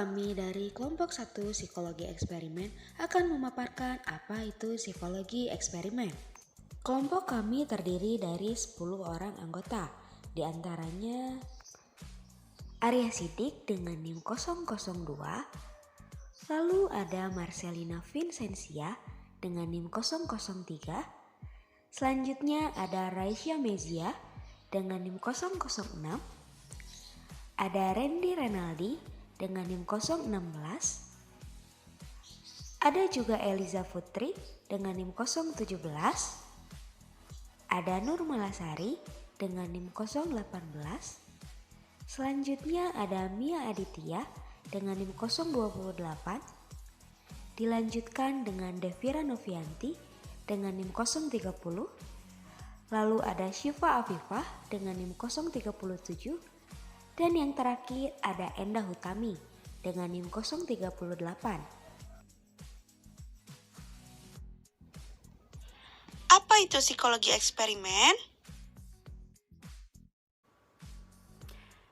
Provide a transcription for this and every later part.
kami dari kelompok 1 Psikologi Eksperimen akan memaparkan apa itu psikologi eksperimen. Kelompok kami terdiri dari 10 orang anggota, di antaranya Arya Sidik dengan NIM 002, lalu ada Marcelina Vincentia dengan NIM 003, selanjutnya ada Raisya Mezia dengan NIM 006, ada Randy Renaldi dengan NIM 016, ada juga Eliza Putri dengan NIM 017, ada Nur Malasari dengan NIM 018, selanjutnya ada Mia Aditya dengan NIM 028, dilanjutkan dengan Devira Novianti dengan NIM 030, lalu ada Syifa Afifah dengan NIM 037, dan yang terakhir ada Endah Hutami dengan NIM 038. Apa itu psikologi eksperimen?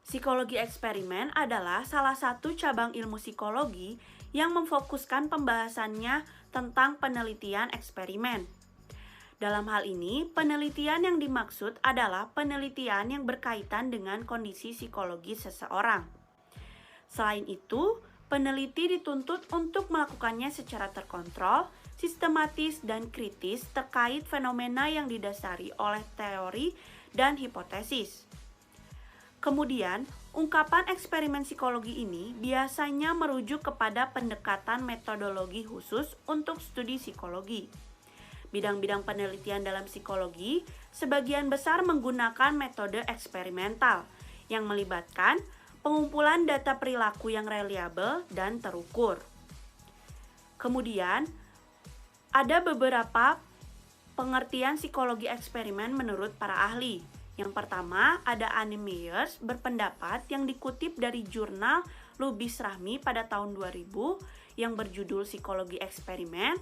Psikologi eksperimen adalah salah satu cabang ilmu psikologi yang memfokuskan pembahasannya tentang penelitian eksperimen. Dalam hal ini, penelitian yang dimaksud adalah penelitian yang berkaitan dengan kondisi psikologi seseorang. Selain itu, peneliti dituntut untuk melakukannya secara terkontrol, sistematis, dan kritis terkait fenomena yang didasari oleh teori dan hipotesis. Kemudian, ungkapan eksperimen psikologi ini biasanya merujuk kepada pendekatan metodologi khusus untuk studi psikologi. Bidang-bidang penelitian dalam psikologi sebagian besar menggunakan metode eksperimental yang melibatkan pengumpulan data perilaku yang reliabel dan terukur. Kemudian, ada beberapa pengertian psikologi eksperimen menurut para ahli. Yang pertama, ada Anne Myers berpendapat yang dikutip dari jurnal Lubis Rahmi pada tahun 2000 yang berjudul Psikologi Eksperimen,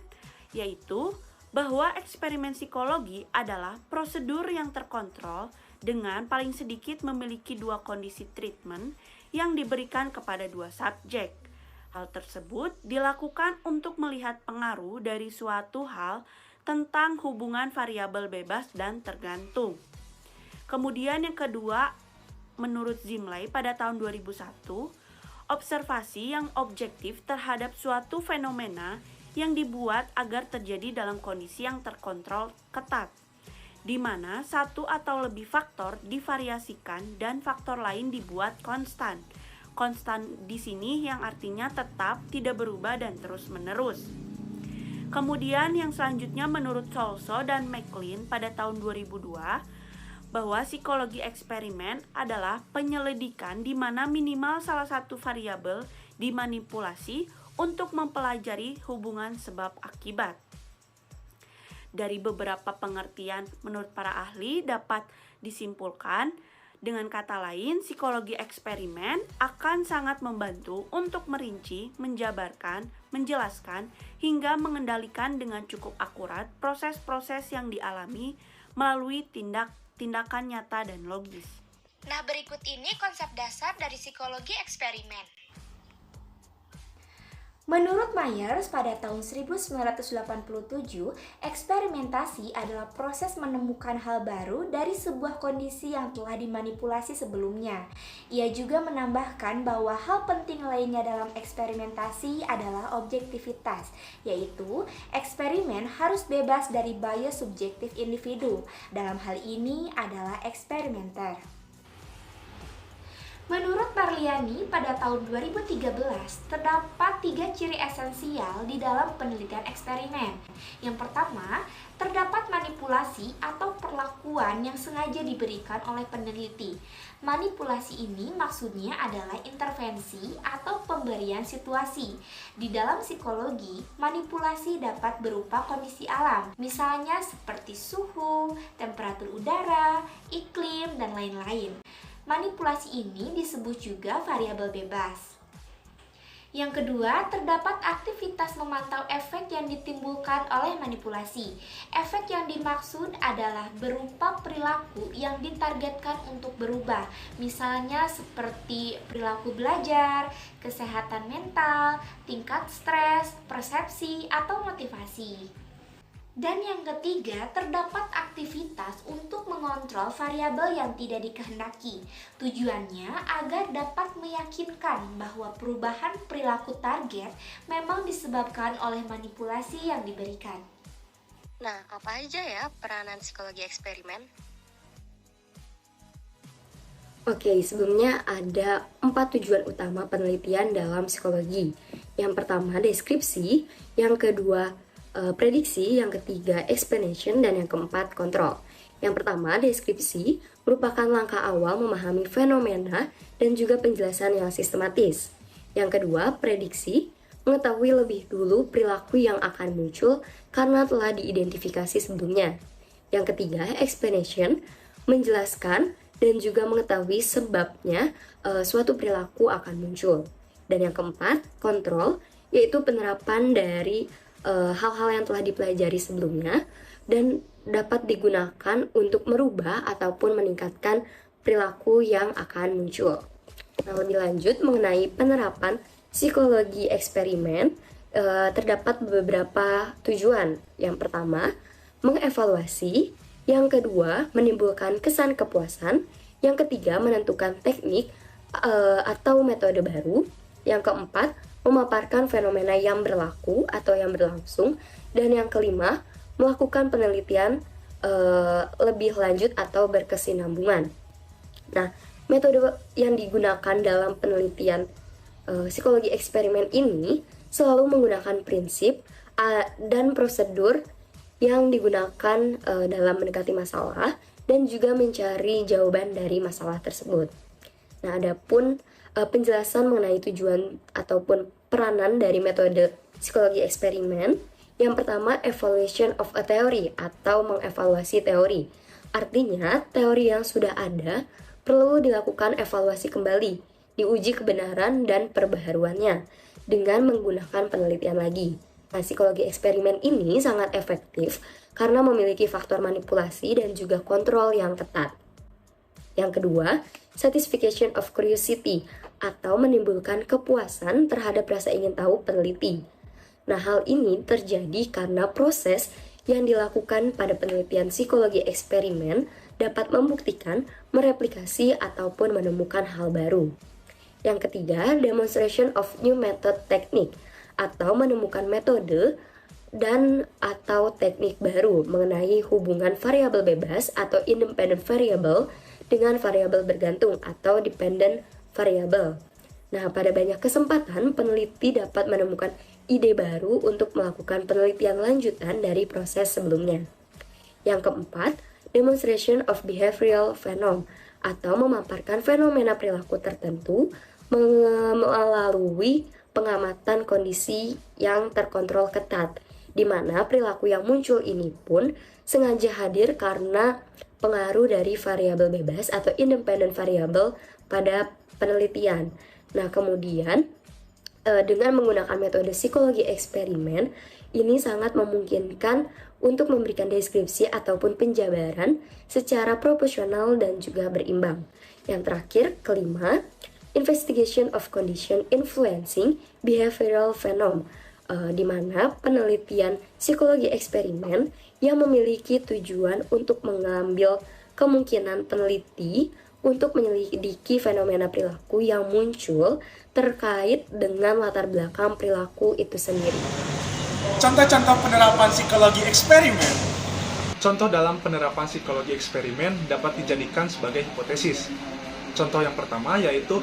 yaitu bahwa eksperimen psikologi adalah prosedur yang terkontrol dengan paling sedikit memiliki dua kondisi treatment yang diberikan kepada dua subjek. Hal tersebut dilakukan untuk melihat pengaruh dari suatu hal tentang hubungan variabel bebas dan tergantung. Kemudian yang kedua, menurut Zimley pada tahun 2001, observasi yang objektif terhadap suatu fenomena yang dibuat agar terjadi dalam kondisi yang terkontrol ketat, di mana satu atau lebih faktor divariasikan dan faktor lain dibuat konstan. Konstan di sini yang artinya tetap, tidak berubah, dan terus-menerus. Kemudian yang selanjutnya menurut Solso dan McLean pada tahun 2002, bahwa psikologi eksperimen adalah penyelidikan di mana minimal salah satu variabel dimanipulasi untuk mempelajari hubungan sebab akibat. Dari beberapa pengertian menurut para ahli dapat disimpulkan, dengan kata lain, psikologi eksperimen akan sangat membantu untuk merinci, menjabarkan, menjelaskan, hingga mengendalikan dengan cukup akurat proses-proses yang dialami melalui tindakan nyata dan logis. Nah, berikut ini konsep dasar dari psikologi eksperimen. Menurut Myers, pada tahun 1987, eksperimentasi adalah proses menemukan hal baru dari sebuah kondisi yang telah dimanipulasi sebelumnya. Ia juga menambahkan bahwa hal penting lainnya dalam eksperimentasi adalah objektivitas, yaitu eksperimen harus bebas dari bias subjektif individu. Dalam hal ini adalah eksperimenter. Menurut Parliani, pada tahun 2013, terdapat 3 ciri esensial di dalam penelitian eksperimen. Yang pertama, terdapat manipulasi atau perlakuan yang sengaja diberikan oleh peneliti. Manipulasi ini maksudnya adalah intervensi atau pemberian situasi. Di dalam psikologi, manipulasi dapat berupa kondisi alam, misalnya seperti suhu, temperatur udara, iklim, dan lain-lain. Manipulasi ini disebut juga variabel bebas. Yang kedua, terdapat aktivitas memantau efek yang ditimbulkan oleh manipulasi. Efek yang dimaksud adalah berupa perilaku yang ditargetkan untuk berubah, misalnya seperti perilaku belajar, kesehatan mental, tingkat stres, persepsi, atau motivasi. Dan yang ketiga, terdapat aktivitas untuk mengontrol variabel yang tidak dikehendaki. Tujuannya agar dapat meyakinkan bahwa perubahan perilaku target memang disebabkan oleh manipulasi yang diberikan. Nah, apa aja ya peranan psikologi eksperimen? Oke, sebelumnya ada 4 tujuan utama penelitian dalam psikologi. Yang pertama, deskripsi. Yang kedua, prediksi. Yang ketiga, explanation. Dan yang keempat, kontrol. Yang pertama, deskripsi merupakan langkah awal memahami fenomena dan juga penjelasan yang sistematis. Yang kedua, prediksi mengetahui lebih dulu perilaku yang akan muncul karena telah diidentifikasi sebelumnya. Yang ketiga, explanation menjelaskan dan juga mengetahui sebabnya suatu perilaku akan muncul. Dan yang keempat, kontrol, yaitu penerapan dari hal-hal yang telah dipelajari sebelumnya dan dapat digunakan untuk merubah ataupun meningkatkan perilaku yang akan muncul. Nah, lebih lanjut mengenai penerapan psikologi eksperimen, terdapat beberapa tujuan. Yang pertama, mengevaluasi. Yang kedua, menimbulkan kesan kepuasan. Yang ketiga, menentukan teknik atau metode baru. Yang keempat, memaparkan fenomena yang berlaku atau yang berlangsung. Dan yang kelima, melakukan penelitian lebih lanjut atau berkesinambungan. Nah, metode yang digunakan dalam penelitian psikologi eksperimen ini selalu menggunakan prinsip dan prosedur yang digunakan dalam mendekati masalah dan juga mencari jawaban dari masalah tersebut. Nah, adapun penjelasan mengenai tujuan ataupun peranan dari metode psikologi eksperimen. Yang pertama, evaluation of a theory atau mengevaluasi teori. Artinya, teori yang sudah ada perlu dilakukan evaluasi kembali, diuji kebenaran dan perbaharuannya dengan menggunakan penelitian lagi. Nah, psikologi eksperimen ini sangat efektif karena memiliki faktor manipulasi dan juga kontrol yang ketat. Yang kedua, satisfaction of curiosity atau menimbulkan kepuasan terhadap rasa ingin tahu peneliti. Nah, hal ini terjadi karena proses yang dilakukan pada penelitian psikologi eksperimen dapat membuktikan, mereplikasi, ataupun menemukan hal baru. Yang ketiga, demonstration of new method technique atau menemukan metode dan atau teknik baru mengenai hubungan variabel bebas atau independent variable dengan variabel bergantung atau dependent variable. Nah, pada banyak kesempatan peneliti dapat menemukan ide baru untuk melakukan penelitian lanjutan dari proses sebelumnya. Yang keempat, demonstration of behavioral phenomena atau memaparkan fenomena perilaku tertentu melalui pengamatan kondisi yang terkontrol ketat, di mana perilaku yang muncul ini pun sengaja hadir karena pengaruh dari variabel bebas atau independent variable pada penelitian. Nah, kemudian dengan menggunakan metode psikologi eksperimen, ini sangat memungkinkan untuk memberikan deskripsi ataupun penjabaran secara proporsional dan juga berimbang. Yang terakhir, kelima, investigation of condition influencing behavioral phenomena, di mana penelitian psikologi eksperimen yang memiliki tujuan untuk mengambil kemungkinan peneliti untuk menyelidiki fenomena perilaku yang muncul terkait dengan latar belakang perilaku itu sendiri. Contoh-contoh penerapan psikologi eksperimen. Contoh dalam penerapan psikologi eksperimen dapat dijadikan sebagai hipotesis. Contoh yang pertama yaitu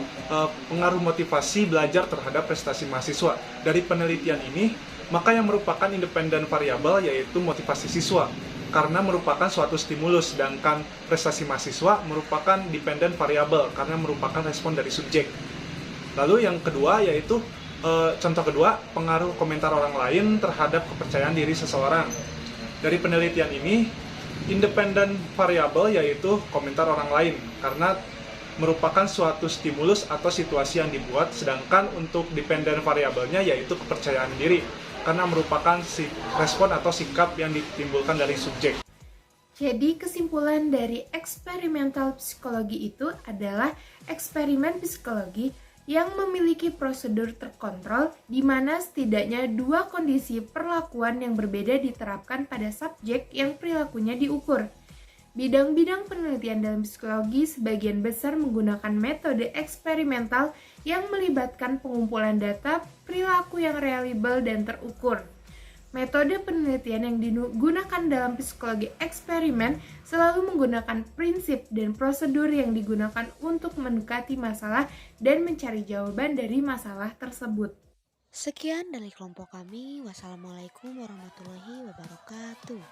pengaruh motivasi belajar terhadap prestasi mahasiswa. Dari penelitian ini, maka yang merupakan independen variabel yaitu motivasi siswa, karena merupakan suatu stimulus, sedangkan prestasi mahasiswa merupakan dependent variabel karena merupakan respon dari subjek. Lalu yang kedua yaitu contoh kedua, pengaruh komentar orang lain terhadap kepercayaan diri seseorang. Dari penelitian ini, independent variabel yaitu komentar orang lain, karena merupakan suatu stimulus atau situasi yang dibuat, sedangkan untuk dependent variabelnya yaitu kepercayaan diri, karena merupakan respon atau sikap yang ditimbulkan dari subjek. Jadi kesimpulan dari eksperimental psikologi itu adalah eksperimen psikologi yang memiliki prosedur terkontrol di mana setidaknya dua kondisi perlakuan yang berbeda diterapkan pada subjek yang perilakunya diukur. Bidang-bidang penelitian dalam psikologi sebagian besar menggunakan metode eksperimental yang melibatkan pengumpulan data perilaku yang reliable dan terukur. Metode penelitian yang digunakan dalam psikologi eksperimen selalu menggunakan prinsip dan prosedur yang digunakan untuk mendekati masalah dan mencari jawaban dari masalah tersebut. Sekian dari kelompok kami. Wassalamualaikum warahmatullahi wabarakatuh.